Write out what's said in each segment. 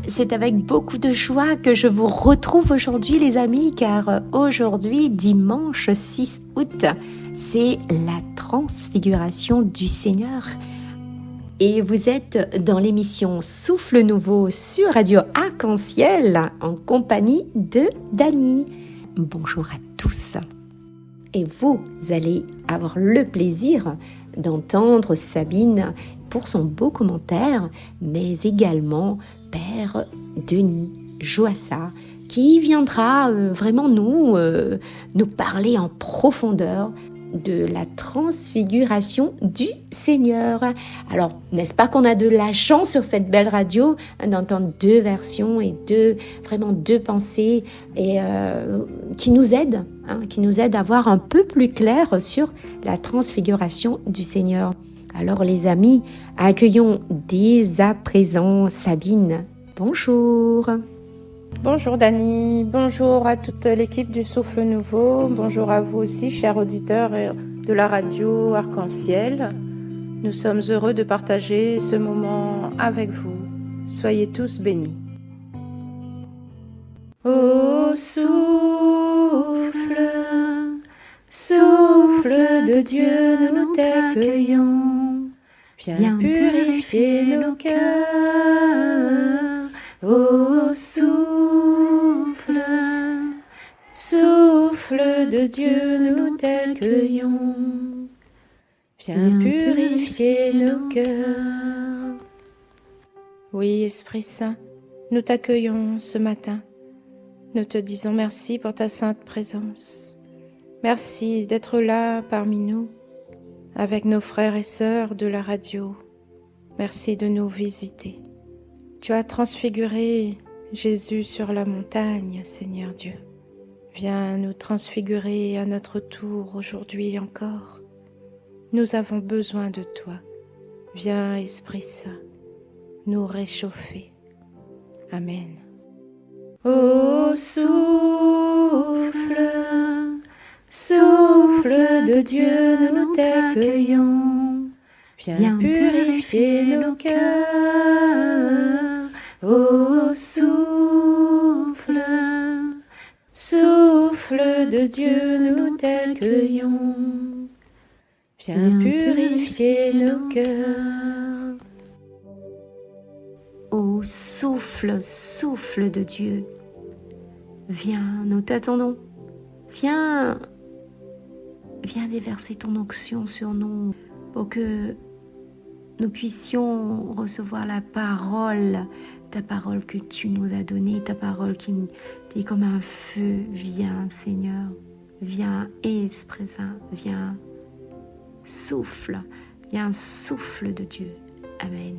C'est avec beaucoup de joie que je vous retrouve aujourd'hui les amis, car aujourd'hui, dimanche 6 août, c'est la transfiguration du Seigneur. Et vous êtes dans l'émission Souffle Nouveau sur Radio Arc-en-Ciel en compagnie de Dany. Bonjour à tous. Et vous allez avoir le plaisir d'entendre Sabine pour son beau commentaire, mais également Père Denis Joassa, qui viendra vraiment nous parler en profondeur de la transfiguration du Seigneur. Alors, n'est-ce pas qu'on a de la chance sur cette belle radio d'entendre deux versions et deux pensées et qui nous aident à voir un peu plus clair sur la transfiguration du Seigneur. Alors les amis, accueillons dès à présent Sabine. Bonjour. Bonjour Dany, bonjour à toute l'équipe du Souffle Nouveau, bonjour à vous aussi chers auditeurs de la radio Arc-en-Ciel. Nous sommes heureux de partager ce moment avec vous. Soyez tous bénis. Ô souffle, souffle de Dieu, nous t'accueillons. Viens purifier nos cœurs. Ô souffle, souffle de Dieu, nous t'accueillons. Viens purifier nos cœurs. Oui, Esprit Saint, nous t'accueillons ce matin. Nous te disons merci pour ta sainte présence. Merci d'être là parmi nous, avec nos frères et sœurs de la radio. Merci de nous visiter. Tu as transfiguré Jésus sur la montagne, Seigneur Dieu. Viens nous transfigurer à notre tour aujourd'hui encore. Nous avons besoin de toi. Viens, Esprit Saint, nous réchauffer. Amen. Ô souffle, souffle de Dieu, nous t'accueillons. Viens purifier nos cœurs. Ô souffle, souffle de Dieu, nous t'accueillons. Viens purifier nos cœurs. Ô souffle, souffle de Dieu, viens, nous t'attendons. Viens déverser ton onction sur nous pour que nous puissions recevoir la parole, ta parole que tu nous as donnée, ta parole qui est comme un feu. Viens, Seigneur, viens, Esprit Saint, viens, souffle de Dieu. Amen.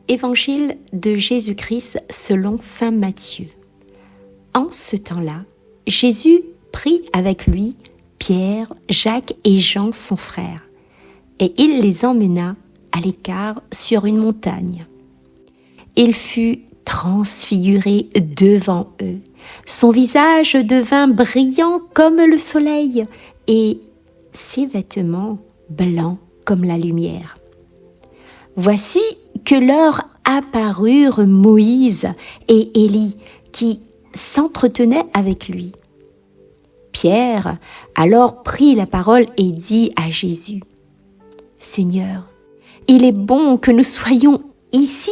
Évangile de Jésus-Christ selon saint Matthieu. En ce temps-là, Jésus prit avec lui Pierre, Jacques et Jean son frère, et il les emmena à l'écart sur une montagne. Il fut transfiguré devant eux. Son visage devint brillant comme le soleil, et ses vêtements blancs comme la lumière. Voici que leur apparurent Moïse et Élie, qui s'entretenaient avec lui. Pierre alors prit la parole et dit à Jésus : « Seigneur, il est bon que nous soyons ici.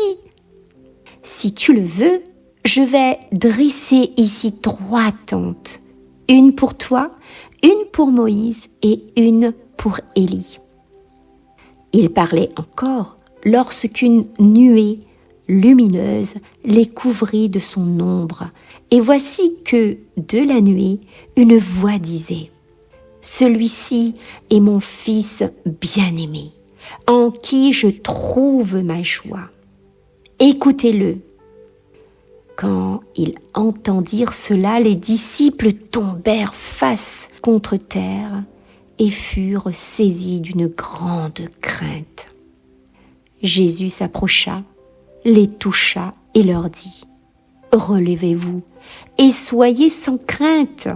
Si tu le veux, je vais dresser ici 3 tentes, une pour toi, une pour Moïse et une pour Élie. » Il parlait encore lorsqu'une nuée lumineuse les couvrit de son ombre. Et voici que, de la nuée, une voix disait : « Celui-ci est mon Fils bien-aimé, en qui je trouve ma joie. Écoutez-le. » Quand ils entendirent cela, les disciples tombèrent face contre terre et furent saisis d'une grande crainte. Jésus s'approcha, les toucha et leur dit : « Relevez-vous et soyez sans crainte. »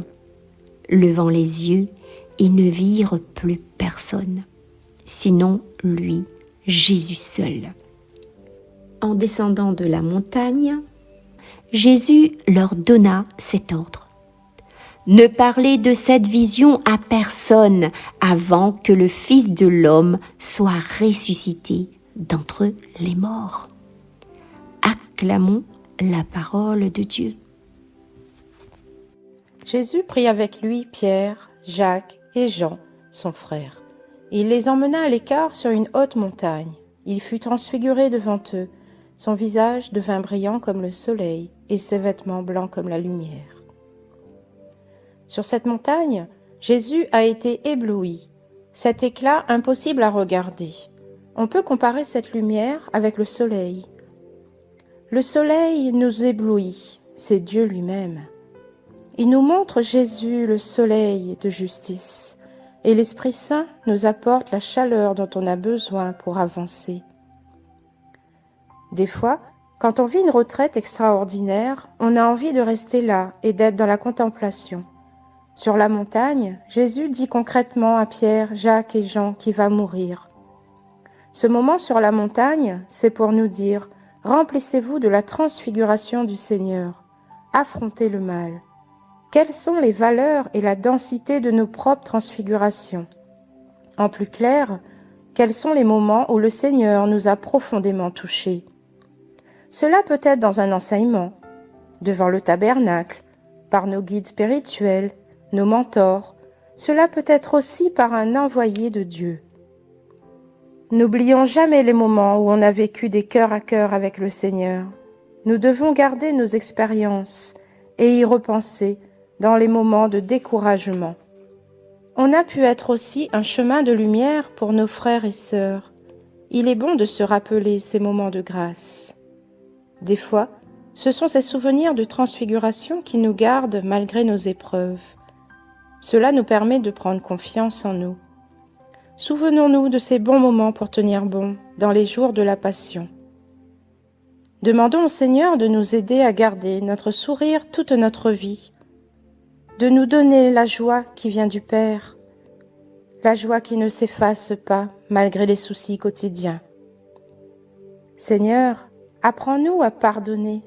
Levant les yeux, ils ne virent plus personne, sinon lui, Jésus seul. en descendant de la montagne, Jésus leur donna cet ordre. Ne parlez de cette vision à personne avant que le Fils de l'homme soit ressuscité d'entre les morts. Acclamons la parole de Dieu. Jésus prit avec lui Pierre, Jacques et Jean, son frère. Il les emmena à l'écart sur une haute montagne. Il fut transfiguré devant eux. Son visage devint brillant comme le soleil et ses vêtements blancs comme la lumière. Sur cette montagne, Jésus a été ébloui. Cet éclat impossible à regarder. On peut comparer cette lumière avec le soleil. Le soleil nous éblouit, c'est Dieu lui-même. Il nous montre Jésus, le soleil de justice, et l'Esprit Saint nous apporte la chaleur dont on a besoin pour avancer. Des fois, quand on vit une retraite extraordinaire, on a envie de rester là et d'être dans la contemplation. Sur la montagne, Jésus dit concrètement à Pierre, Jacques et Jean qu'il va mourir. Ce moment sur la montagne, c'est pour nous dire « Remplissez-vous de la transfiguration du Seigneur, affrontez le mal ». Quelles sont les valeurs et la densité de nos propres transfigurations? En plus clair, quels sont les moments où le Seigneur nous a profondément touchés? Cela peut être dans un enseignement, devant le tabernacle, par nos guides spirituels, nos mentors. Cela peut être aussi par un envoyé de Dieu. N'oublions jamais les moments où on a vécu des cœurs à cœur avec le Seigneur. Nous devons garder nos expériences et y repenser dans les moments de découragement. On a pu être aussi un chemin de lumière pour nos frères et sœurs. Il est bon de se rappeler ces moments de grâce. Des fois, ce sont ces souvenirs de transfiguration qui nous gardent malgré nos épreuves. Cela nous permet de prendre confiance en nous. Souvenons-nous de ces bons moments pour tenir bon dans les jours de la Passion. Demandons au Seigneur de nous aider à garder notre sourire toute notre vie, de nous donner la joie qui vient du Père, la joie qui ne s'efface pas malgré les soucis quotidiens. Seigneur, apprends-nous à pardonner,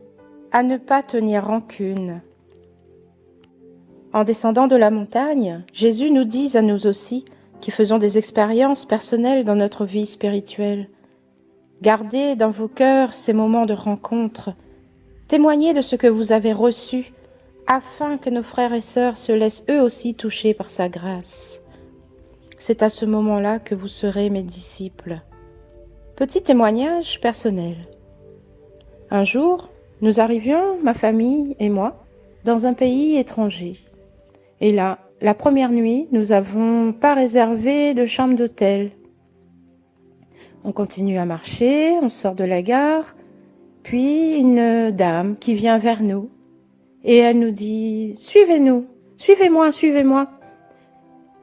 à ne pas tenir rancune. En descendant de la montagne, Jésus nous dit à nous aussi, qui faisons des expériences personnelles dans notre vie spirituelle, gardez dans vos cœurs ces moments de rencontre, témoignez de ce que vous avez reçu, afin que nos frères et sœurs se laissent eux aussi toucher par sa grâce. C'est à ce moment-là que vous serez mes disciples. Petit témoignage personnel. Un jour, nous arrivions, ma famille et moi, dans un pays étranger. Et là, la première nuit, nous n'avons pas réservé de chambre d'hôtel. On continue à marcher, on sort de la gare, puis une dame qui vient vers nous, et elle nous dit « Suivez-nous, suivez-moi, suivez-moi.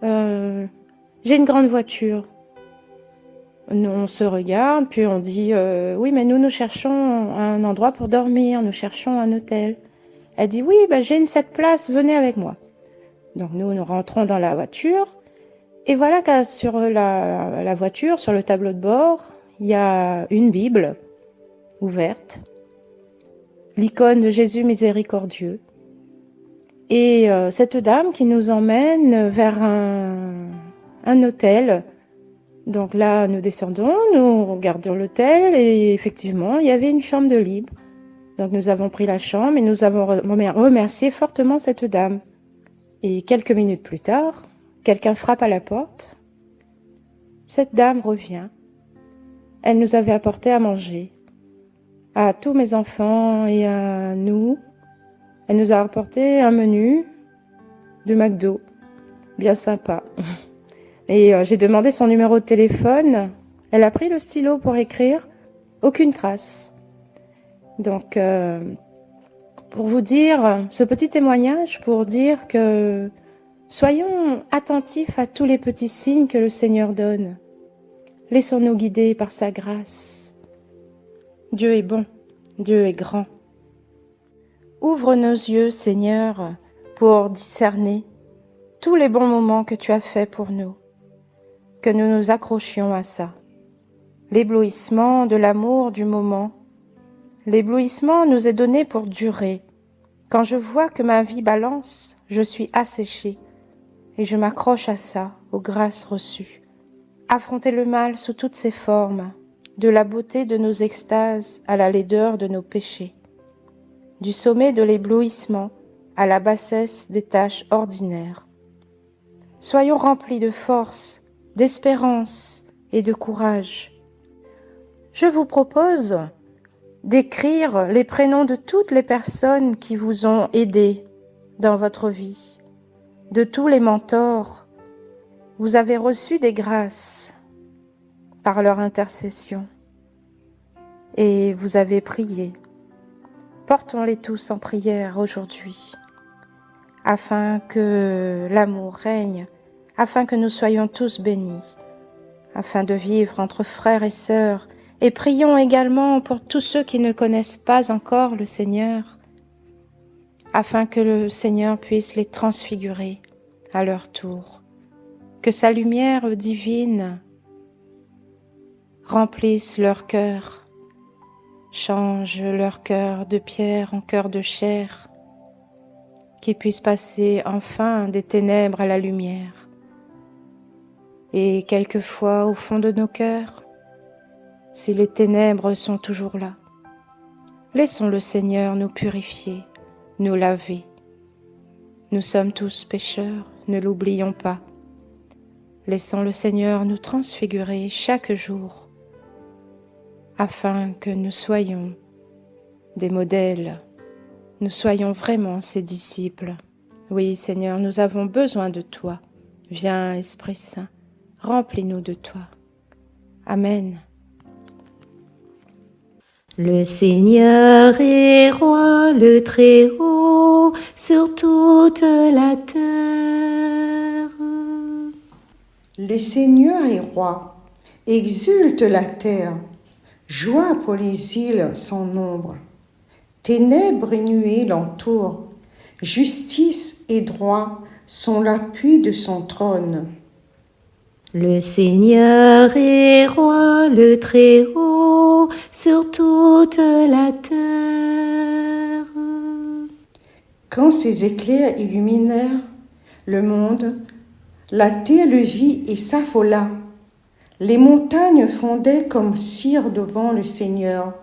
J'ai une grande voiture. » Nous, on se regarde, puis on dit « Oui, mais nous cherchons un endroit pour dormir, nous cherchons un hôtel. » Elle dit « Oui, j'ai une 7 places, venez avec moi. » Donc nous rentrons dans la voiture, et voilà que sur la voiture, sur le tableau de bord, il y a une Bible ouverte, l'icône de Jésus miséricordieux. Et cette dame qui nous emmène vers un hôtel. Donc là, nous descendons, nous regardons l'hôtel et effectivement, il y avait une chambre de libre. Donc nous avons pris la chambre et nous avons remercié fortement cette dame. Et quelques minutes plus tard, quelqu'un frappe à la porte. Cette dame revient. Elle nous avait apporté à manger. À tous mes enfants et à nous. Elle nous a apporté un menu de McDo. Bien sympa. Et j'ai demandé son numéro de téléphone. Elle a pris le stylo pour écrire. Aucune trace. Donc, pour vous dire, ce petit témoignage pour dire que soyons attentifs à tous les petits signes que le Seigneur donne. Laissons-nous guider par sa grâce. Dieu est bon, Dieu est grand. Ouvre nos yeux, Seigneur, pour discerner tous les bons moments que tu as faits pour nous, que nous nous accrochions à ça. L'éblouissement de l'amour du moment L'éblouissement nous est donné pour durer. Quand je vois que ma vie balance, je suis asséchée et je m'accroche à ça, aux grâces reçues. Affronter le mal sous toutes ses formes, de la beauté de nos extases à la laideur de nos péchés, du sommet de l'éblouissement à la bassesse des tâches ordinaires. Soyons remplis de force, d'espérance et de courage. Je vous propose d'écrire les prénoms de toutes les personnes qui vous ont aidé dans votre vie, de tous les mentors. Vous avez reçu des grâces par leur intercession et vous avez prié. Portons-les tous en prière aujourd'hui, afin que l'amour règne, afin que nous soyons tous bénis, afin de vivre entre frères et sœurs. Et prions également pour tous ceux qui ne connaissent pas encore le Seigneur, afin que le Seigneur puisse les transfigurer à leur tour, que sa lumière divine remplisse leur cœur, change leur cœur de pierre en cœur de chair, qu'ils puissent passer enfin des ténèbres à la lumière. Et quelquefois, au fond de nos cœurs, si les ténèbres sont toujours là, laissons le Seigneur nous purifier, nous laver. Nous sommes tous pécheurs, ne l'oublions pas. Laissons le Seigneur nous transfigurer chaque jour, afin que nous soyons des modèles, nous soyons vraiment ses disciples. Oui, Seigneur, nous avons besoin de toi. Viens, Esprit Saint, remplis-nous de toi. Amen. Le Seigneur est roi, le Très-Haut, sur toute la terre. Le Seigneur est roi, exulte la terre, joie pour les îles sans nombre. Ténèbres et nuées l'entourent, justice et droit sont l'appui de son trône. Le Seigneur est roi, le Très-Haut, sur toute la terre. Quand ses éclairs illuminèrent le monde, la terre le vit et s'affola. Les montagnes fondaient comme cire devant le Seigneur,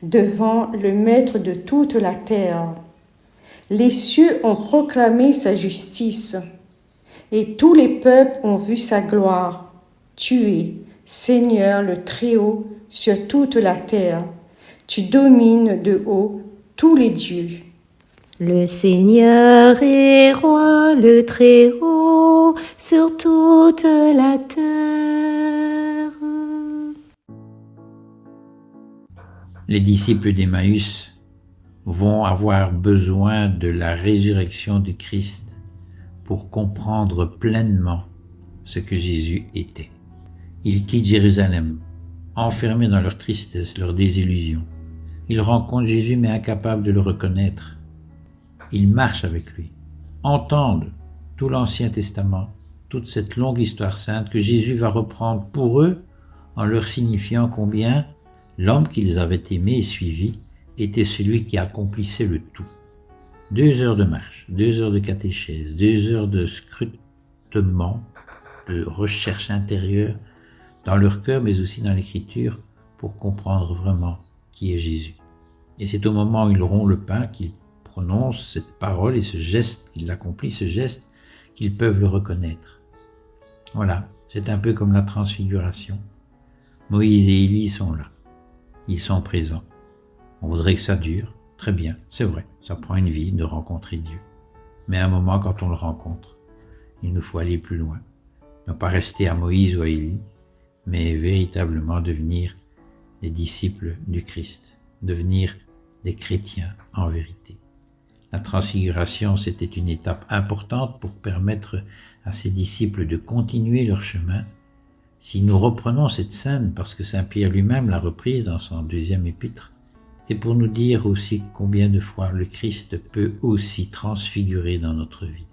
devant le Maître de toute la terre. Les cieux ont proclamé sa justice, et tous les peuples ont vu sa gloire. Tu es, Seigneur le Très-Haut, sur toute la terre. Tu domines de haut tous les dieux. Le Seigneur est roi, le Très-Haut, sur toute la terre. Les disciples d'Emmaüs vont avoir besoin de la résurrection du Christ pour comprendre pleinement ce que Jésus était. Ils quittent Jérusalem, enfermés dans leur tristesse, leur désillusion. Ils rencontrent Jésus mais incapables de le reconnaître. Ils marchent avec lui, entendent tout l'Ancien Testament, toute cette longue histoire sainte que Jésus va reprendre pour eux en leur signifiant combien l'homme qu'ils avaient aimé et suivi était celui qui accomplissait le tout. 2 heures de marche, 2 heures de catéchèse, 2 heures de scrutement, de recherche intérieure dans leur cœur mais aussi dans l'écriture pour comprendre vraiment qui est Jésus. Et c'est au moment où ils rompt le pain, qu'ils prononcent cette parole et ce geste, qu'ils accomplissent ce geste, qu'ils peuvent le reconnaître. Voilà, c'est un peu comme la transfiguration. Moïse et Élie sont là, ils sont présents. On voudrait que ça dure, très bien, c'est vrai, ça prend une vie de rencontrer Dieu. Mais à un moment, quand on le rencontre, il nous faut aller plus loin. Ne pas rester à Moïse ou à Élie, mais véritablement devenir des disciples du Christ, devenir des chrétiens en vérité. La transfiguration, c'était une étape importante pour permettre à ses disciples de continuer leur chemin. Si nous reprenons cette scène, parce que Saint Pierre lui-même l'a reprise dans son 2e épître, c'est pour nous dire aussi combien de fois le Christ peut aussi transfigurer dans notre vie,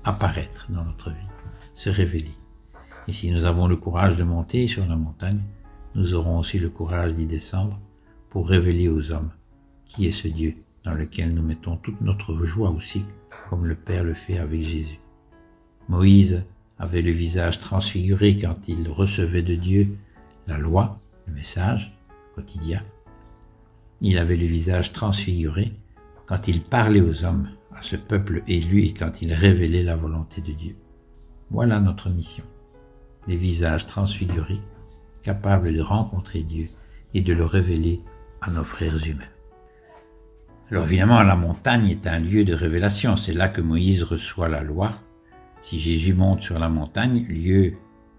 apparaître dans notre vie, se révéler. Et si nous avons le courage de monter sur la montagne, nous aurons aussi le courage d'y descendre pour révéler aux hommes qui est ce Dieu dans lequel nous mettons toute notre joie aussi, comme le Père le fait avec Jésus. Moïse avait le visage transfiguré quand il recevait de Dieu la loi, le message quotidien. Il avait le visage transfiguré quand il parlait aux hommes, à ce peuple élu, et quand il révélait la volonté de Dieu. Voilà notre mission. Des visages transfigurés, capables de rencontrer Dieu et de le révéler à nos frères humains. Alors évidemment, la montagne est un lieu de révélation. C'est là que Moïse reçoit la loi. Si Jésus monte sur la montagne, lieu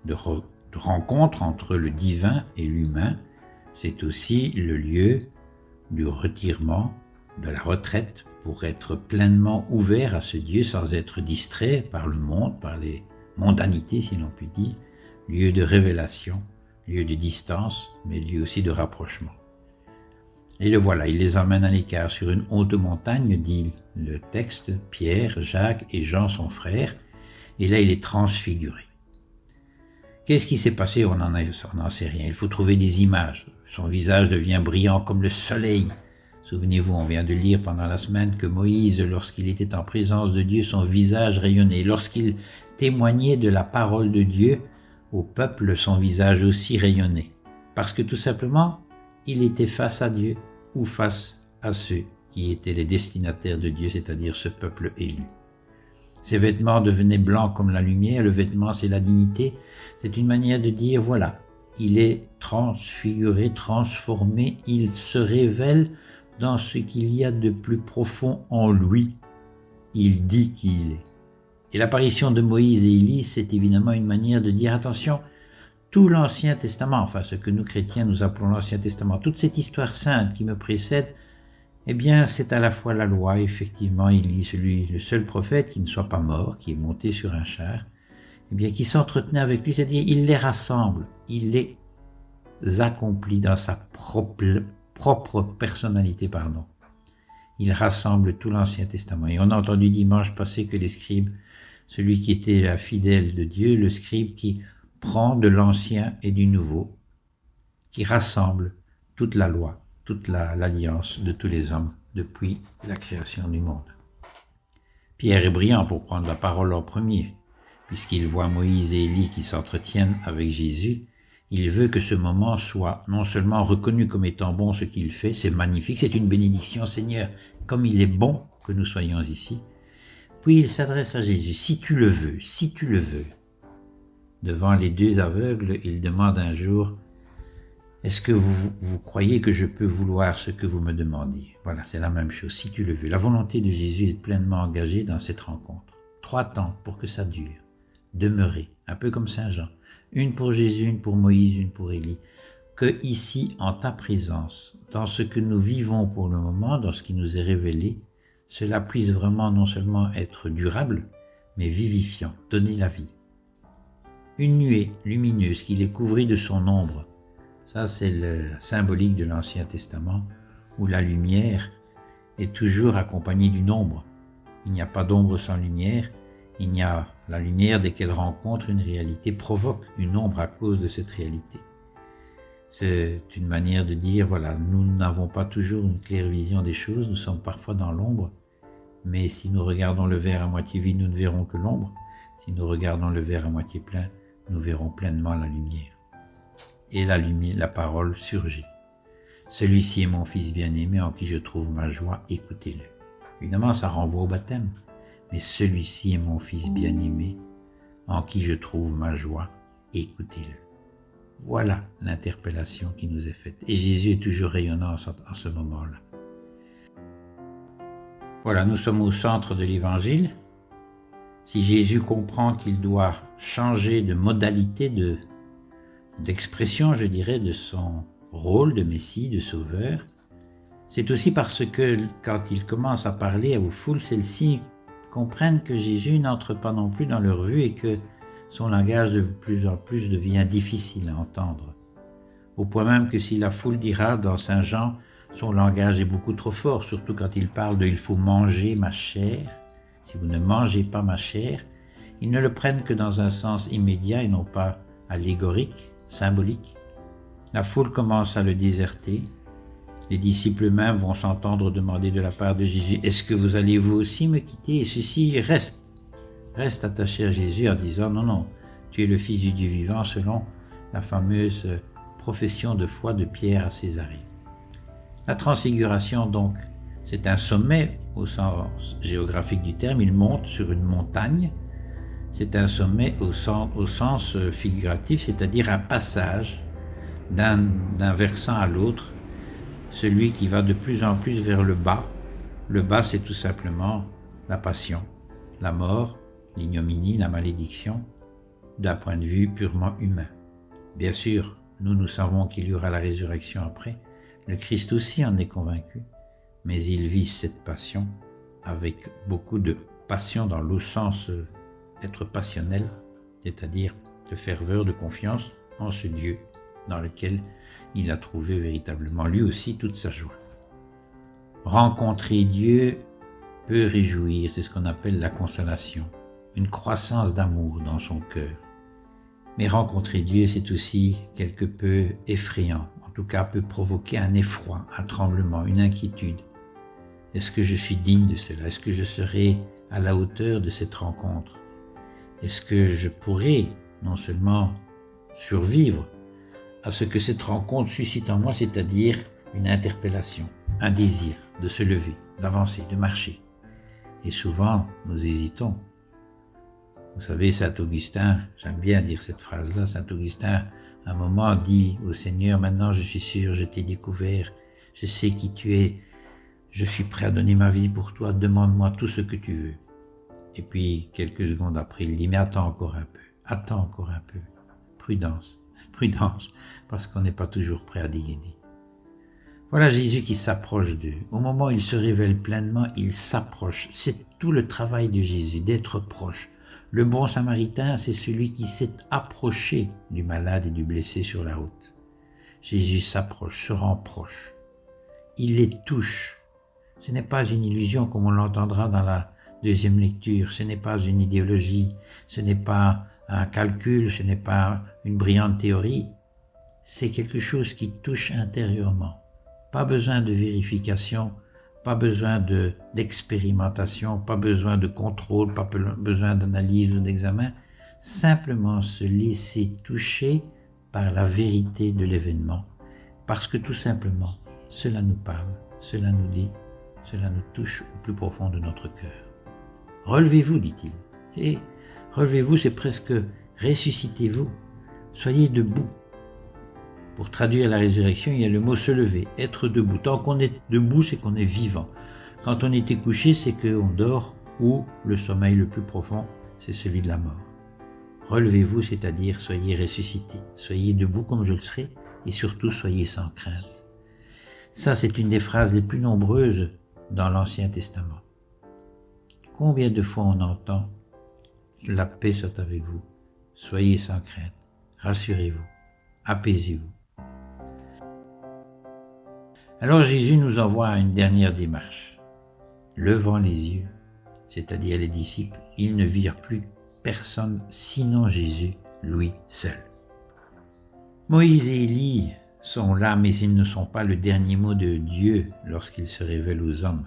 de rencontre entre le divin et l'humain, c'est aussi le lieu du retirement, de la retraite, pour être pleinement ouvert à ce Dieu sans être distrait par le monde, par les mondanités, si l'on peut dire, lieu de révélation, lieu de distance, mais lieu aussi de rapprochement. Et le voilà, il les emmène à l'écart sur une haute montagne, dit le texte, Pierre, Jacques et Jean, son frère, et là il est transfiguré. Qu'est-ce qui s'est passé? On n'en sait rien. Il faut trouver des images. Son visage devient brillant comme le soleil. Souvenez-vous, on vient de lire pendant la semaine que Moïse, lorsqu'il était en présence de Dieu, son visage rayonnait. Lorsqu'il témoignait de la parole de Dieu au peuple, son visage aussi rayonnait. Parce que tout simplement, il était face à Dieu ou face à ceux qui étaient les destinataires de Dieu, c'est-à-dire ce peuple élu. Ses vêtements devenaient blancs comme la lumière. Le vêtement, c'est la dignité. C'est une manière de dire, voilà, il est transfiguré, transformé, il se révèle dans ce qu'il y a de plus profond en lui. Il dit qui il est. Et l'apparition de Moïse et Élie, c'est évidemment une manière de dire, attention, tout l'Ancien Testament, enfin ce que nous chrétiens nous appelons l'Ancien Testament, toute cette histoire sainte qui me précède, eh bien c'est à la fois la loi, effectivement, Élie, le seul prophète qui ne soit pas mort, qui est monté sur un char, eh bien qui s'entretenait avec lui, c'est-à-dire il les rassemble, il les accomplit dans sa propre personnalité, Il rassemble tout l'Ancien Testament. Et on a entendu dimanche passé que les scribes, celui qui était la fidèle de Dieu, le scribe qui prend de l'Ancien et du Nouveau, qui rassemble toute la loi, toute l'alliance de tous les hommes depuis la création du monde. Pierre est brillant pour prendre la parole en premier, puisqu'il voit Moïse et Élie qui s'entretiennent avec Jésus. Il veut que ce moment soit non seulement reconnu comme étant bon ce qu'il fait, c'est magnifique, c'est une bénédiction, Seigneur, comme il est bon que nous soyons ici. Puis il s'adresse à Jésus, si tu le veux, si tu le veux. Devant les deux aveugles, il demande un jour, est-ce que vous croyez que je peux vouloir ce que vous me demandez? Voilà, c'est la même chose, si tu le veux. La volonté de Jésus est pleinement engagée dans cette rencontre. 3 temps pour que ça dure. Demeurer, un peu comme Saint Jean. Une pour Jésus, une pour Moïse, une pour Élie. Que ici, en ta présence, dans ce que nous vivons pour le moment, dans ce qui nous est révélé, cela puisse vraiment non seulement être durable, mais vivifiant, donner la vie. Une nuée lumineuse qui les couvrit de son ombre. Ça, c'est le symbolique de l'Ancien Testament, où la lumière est toujours accompagnée d'une ombre. Il n'y a pas d'ombre sans lumière. Il n'y a la lumière, dès qu'elle rencontre une réalité, provoque une ombre à cause de cette réalité. C'est une manière de dire, voilà, nous n'avons pas toujours une claire vision des choses, nous sommes parfois dans l'ombre, mais si nous regardons le verre à moitié vide, nous ne verrons que l'ombre. Si nous regardons le verre à moitié plein, nous verrons pleinement la lumière. Et la parole surgit. Celui-ci est mon fils bien-aimé en qui je trouve ma joie, écoutez-le. Évidemment, ça renvoie au baptême. Mais celui-ci est mon fils bien-aimé, en qui je trouve ma joie, écoutez-le. Voilà l'interpellation qui nous est faite. Et Jésus est toujours rayonnant en ce moment-là. Voilà, nous sommes au centre de l'Évangile. Si Jésus comprend qu'il doit changer de modalité, d'expression, je dirais, de son rôle de Messie, de Sauveur, c'est aussi parce que quand il commence à parler aux foules, celles-ci comprennent que Jésus n'entre pas non plus dans leur vue et que son langage de plus en plus devient difficile à entendre. Au point même que si la foule dira dans Saint Jean, son langage est beaucoup trop fort, surtout quand il parle de « il faut manger ma chair », si vous ne mangez pas ma chair, ils ne le prennent que dans un sens immédiat et non pas allégorique, symbolique. La foule commence à le déserter, Les disciples eux-mêmes vont s'entendre demander de la part de Jésus, « Est-ce que vous allez vous aussi me quitter ?» Et ceux-ci restent attachés à Jésus en disant, « Non, non, tu es le Fils du Dieu vivant selon la fameuse profession de foi de Pierre à Césarée. » La transfiguration, donc, c'est un sommet au sens géographique du terme. Il monte sur une montagne. C'est un sommet au sens figuratif, c'est-à-dire un passage d'un versant à l'autre, celui qui va de plus en plus vers le bas. Le bas, c'est tout simplement la passion, la mort, l'ignominie, la malédiction, d'un point de vue purement humain. Bien sûr, nous savons qu'il y aura la résurrection après. Le Christ aussi en est convaincu, mais il vit cette passion avec beaucoup de passion dans le sens être passionnel, c'est-à-dire de ferveur, de confiance en ce Dieu dans lequel il a trouvé véritablement lui aussi toute sa joie. Rencontrer Dieu peut réjouir, c'est ce qu'on appelle la consolation, une croissance d'amour dans son cœur. Mais rencontrer Dieu, c'est aussi quelque peu effrayant, en tout cas peut provoquer un effroi, un tremblement, une inquiétude. Est-ce que je suis digne de cela? Est-ce que je serai à la hauteur de cette rencontre? Est-ce que je pourrai non seulement survivre à ce que cette rencontre suscite en moi, c'est-à-dire une interpellation, un désir de se lever, d'avancer, de marcher. Et souvent, nous hésitons. Vous savez, Saint Augustin, j'aime bien dire cette phrase-là, Saint Augustin, à un moment dit au Seigneur, maintenant je suis sûr, je t'ai découvert, je sais qui tu es, je suis prêt à donner ma vie pour toi, demande-moi tout ce que tu veux. Et puis, quelques secondes après, il dit, mais attends encore un peu, prudence, parce qu'on n'est pas toujours prêt à dégainer. Voilà Jésus qui s'approche d'eux. Au moment où il se révèle pleinement, il s'approche. C'est tout le travail de Jésus, d'être proche. Le bon samaritain, c'est celui qui s'est approché du malade et du blessé sur la route. Jésus s'approche, se rend proche. Il les touche. Ce n'est pas une illusion comme on l'entendra dans la deuxième lecture. Ce n'est pas une idéologie. Ce n'est pas un calcul. Ce n'est pas une brillante théorie. C'est quelque chose qui touche intérieurement. Pas besoin de vérification, pas besoin d'expérimentation, pas besoin de contrôle, pas besoin d'analyse ou d'examen. Simplement se laisser toucher par la vérité de l'événement. Parce que tout simplement, cela nous parle, cela nous dit, cela nous touche au plus profond de notre cœur. Relevez-vous, dit-il. Et relevez-vous, c'est presque ressuscitez-vous. Soyez debout. Pour traduire la résurrection, il y a le mot se lever, être debout. Tant qu'on est debout, c'est qu'on est vivant. Quand on était couché, c'est qu'on dort, ou le sommeil le plus profond, c'est celui de la mort. Relevez-vous, c'est-à-dire soyez ressuscités, soyez debout comme je le serai, et surtout soyez sans crainte. Ça, c'est une des phrases les plus nombreuses dans l'Ancien Testament. Combien de fois on entend « La paix soit avec vous, soyez sans crainte, rassurez-vous, apaisez-vous ». Alors Jésus nous envoie à une dernière démarche. Levant les yeux, c'est-à-dire les disciples, ils ne virent plus personne sinon Jésus, lui seul. Moïse et Élie sont là, mais ils ne sont pas le dernier mot de Dieu lorsqu'il se révèle aux hommes.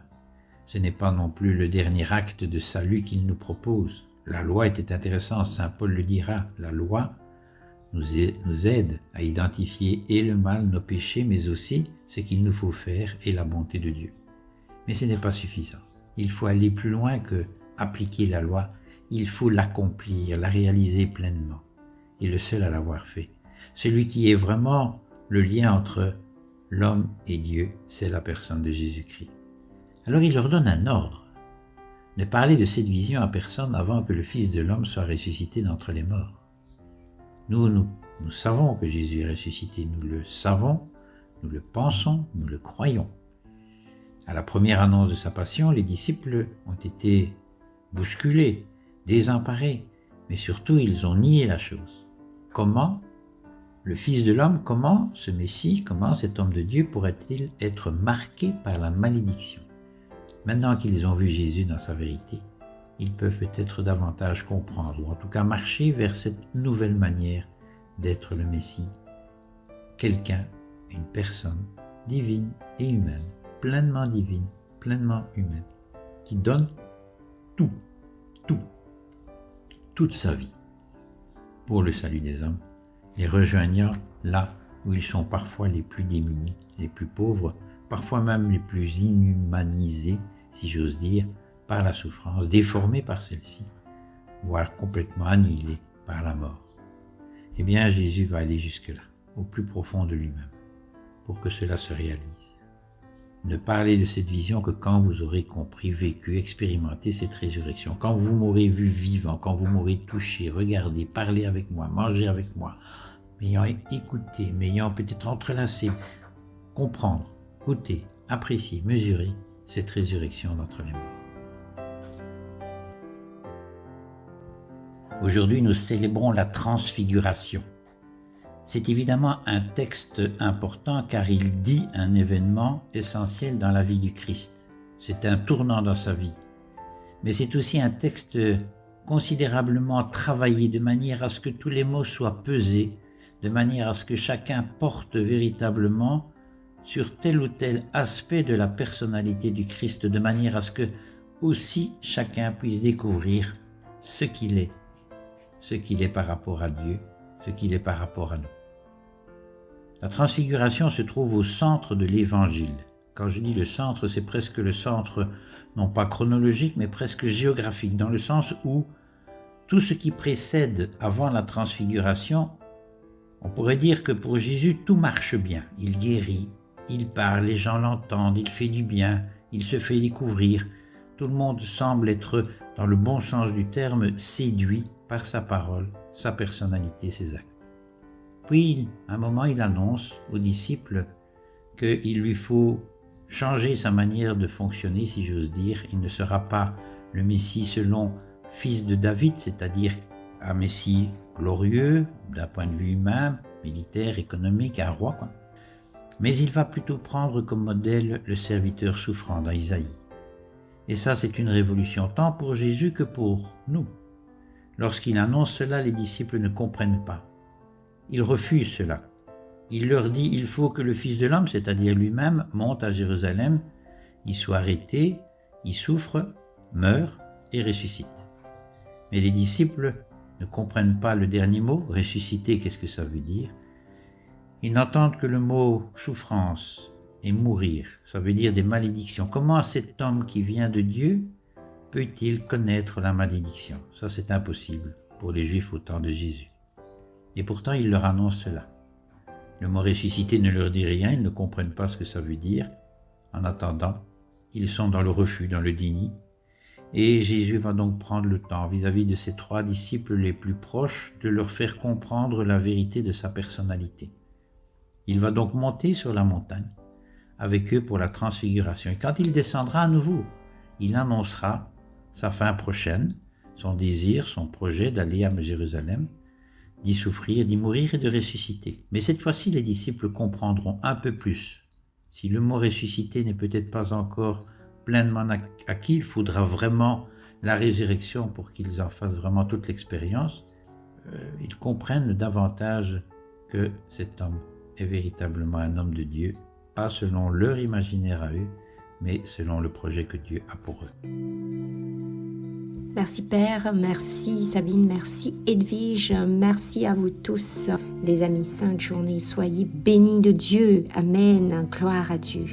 Ce n'est pas non plus le dernier acte de salut qu'il nous propose. La loi était intéressante, saint Paul le dira, la loi nous aide à identifier et le mal, nos péchés, mais aussi ce qu'il nous faut faire et la bonté de Dieu. Mais ce n'est pas suffisant. Il faut aller plus loin que appliquer la loi. Il faut l'accomplir, la réaliser pleinement. Et le seul à l'avoir fait, celui qui est vraiment le lien entre l'homme et Dieu, c'est la personne de Jésus-Christ. Alors il leur donne un ordre. Ne parlez de cette vision à personne avant que le Fils de l'homme soit ressuscité d'entre les morts. Nous savons que Jésus est ressuscité, nous le savons, nous le pensons, nous le croyons. À la première annonce de sa passion, les disciples ont été bousculés, désemparés, mais surtout ils ont nié la chose. Comment le Fils de l'homme, comment ce Messie, comment cet homme de Dieu pourrait-il être marqué par la malédiction? Maintenant qu'ils ont vu Jésus dans sa vérité, ils peuvent peut-être davantage comprendre, ou en tout cas marcher vers cette nouvelle manière d'être le Messie. Quelqu'un, une personne divine et humaine, pleinement divine, pleinement humaine, qui donne toute sa vie pour le salut des hommes, les rejoignant là où ils sont parfois les plus démunis, les plus pauvres, parfois même les plus inhumanisés, si j'ose dire, par la souffrance, déformés par celle-ci, voire complètement annihilés par la mort. Eh bien, Jésus va aller jusque-là, au plus profond de lui-même, pour que cela se réalise. Ne parlez de cette vision que quand vous aurez compris, vécu, expérimenté cette résurrection, quand vous m'aurez vu vivant, quand vous m'aurez touché, regardé, parlé avec moi, mangé avec moi, m'ayant écouté, m'ayant peut-être entrelacé, comprendre, goûter, apprécier, mesurer cette résurrection d'entre les morts. Aujourd'hui, nous célébrons la transfiguration. C'est évidemment un texte important car il dit un événement essentiel dans la vie du Christ. C'est un tournant dans sa vie. Mais c'est aussi un texte considérablement travaillé de manière à ce que tous les mots soient pesés, de manière à ce que chacun porte véritablement sur tel ou tel aspect de la personnalité du Christ, de manière à ce que aussi chacun puisse découvrir ce qu'il est par rapport à Dieu, ce qu'il est par rapport à nous. La transfiguration se trouve au centre de l'Évangile. Quand je dis le centre, c'est presque le centre, non pas chronologique, mais presque géographique, dans le sens où tout ce qui précède avant la transfiguration, on pourrait dire que pour Jésus, tout marche bien. Il guérit, il parle, les gens l'entendent, il fait du bien, il se fait découvrir. Tout le monde semble être, dans le bon sens du terme, séduit par sa parole, sa personnalité, ses actes. Puis, à un moment, il annonce aux disciples qu'il lui faut changer sa manière de fonctionner, si j'ose dire. Il ne sera pas le Messie selon fils de David, c'est-à-dire un Messie glorieux, d'un point de vue humain, militaire, économique, un roi, quoi. Mais il va plutôt prendre comme modèle le serviteur souffrant dans Isaïe. Et ça, c'est une révolution tant pour Jésus que pour nous. Lorsqu'il annonce cela, les disciples ne comprennent pas. Ils refusent cela. Il leur dit, il faut que le Fils de l'homme, c'est-à-dire lui-même, monte à Jérusalem, il soit arrêté, il souffre, meurt et ressuscite. Mais les disciples ne comprennent pas le dernier mot, ressusciter, qu'est-ce que ça veut dire? Ils n'entendent que le mot souffrance et mourir, ça veut dire des malédictions. Comment cet homme qui vient de Dieu peut-il connaître la malédiction? Ça, c'est impossible pour les Juifs au temps de Jésus. Et pourtant, il leur annonce cela. Le mot ressuscité ne leur dit rien, ils ne comprennent pas ce que ça veut dire. En attendant, ils sont dans le refus, dans le déni. Et Jésus va donc prendre le temps, vis-à-vis de ses 3 disciples les plus proches, de leur faire comprendre la vérité de sa personnalité. Il va donc monter sur la montagne avec eux pour la transfiguration. Et quand il descendra à nouveau, il annoncera sa fin prochaine, son désir, son projet d'aller à Jérusalem, d'y souffrir, d'y mourir et de ressusciter. Mais cette fois-ci, les disciples comprendront un peu plus. Si le mot ressusciter n'est peut-être pas encore pleinement acquis, il faudra vraiment la résurrection pour qu'ils en fassent vraiment toute l'expérience. Ils comprennent davantage que cet homme est véritablement un homme de Dieu, pas selon leur imaginaire à eux, mais selon le projet que Dieu a pour eux. Merci Père, merci Sabine, merci Edwige, merci à vous tous. Les amis, sainte journée, soyez bénis de Dieu. Amen, gloire à Dieu.